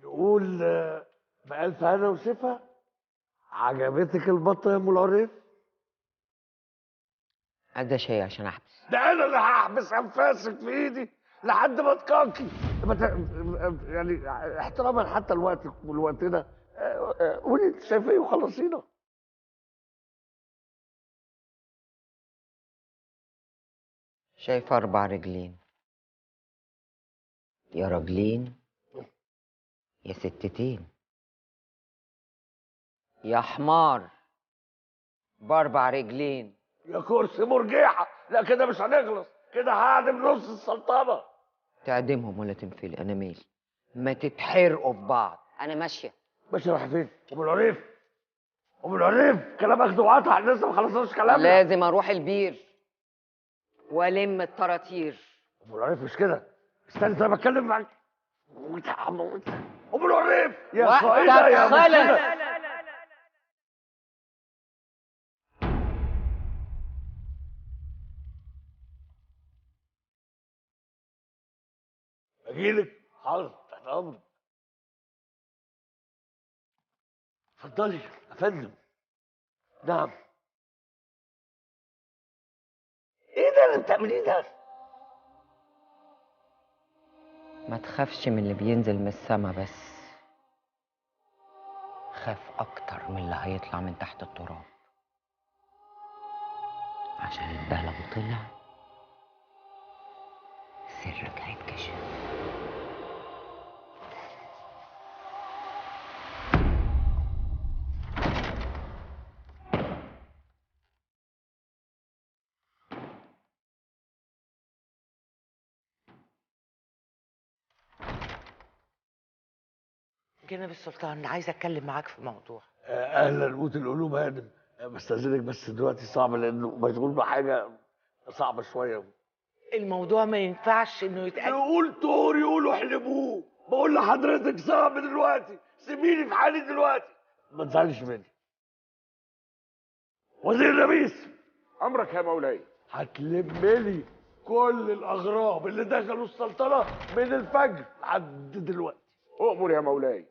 نقول بألف هنا وشفا. عجبتك البطة يا ام العريف؟ ده شيء عشان احبس. ده انا اللي هحبس انفاسك في ايدي لحد ما تكاكي. يعني احتراما حتى لوقتك ولوقتنا، قولي انت شايفه ايه وخلصينا. شايف 4 رجلين، يا راجلين يا ستتين، يا حمار ب4 رجلين. يا كرسي مرجيحه، لا كده مش هنخلص، كده هعدم نص السلطنه. تعدمهم ولا تنفلي، انا مالي، ما تتحرقوا في بعض، انا ماشيه. ماشي رايح فين؟ ام العريف، ام العريف، كلام اخد وقطع، لسه ما خلصناش كلامنا. لازم اروح البير والم الطراطير. ام العريف مش كده، استنى انا بتكلم معاك. ام العريف يا صعيده يا وقتك خلص. اجيلك حاضر تحت امرك. اتفضلي يا فندم. نعم. ايه ده اللي بتعمليه ده؟ ما تخافش من اللي بينزل من السما، بس خاف اكتر من اللي هيطلع من تحت التراب، عشان ده لو طلع سرك هيتكشف. جناب السلطان، عايزه اتكلم معاك في موضوع. اهلا قوت القلوب هانم. بستاذنك بس دلوقتي صعب لانه مشغول بحاجه صعبه شويه. الموضوع ما ينفعش انه يتقال. نقول طور يقولوا احلبوه. بقول لحضرتك صعب دلوقتي، سيبيني في حالي دلوقتي. ما تزعلش مني. وزير نبيس، امرك يا مولاي. هتلم لي كل الاغراب اللي دخلوا السلطنه من الفجر لحد دلوقتي. اؤمر يا مولاي.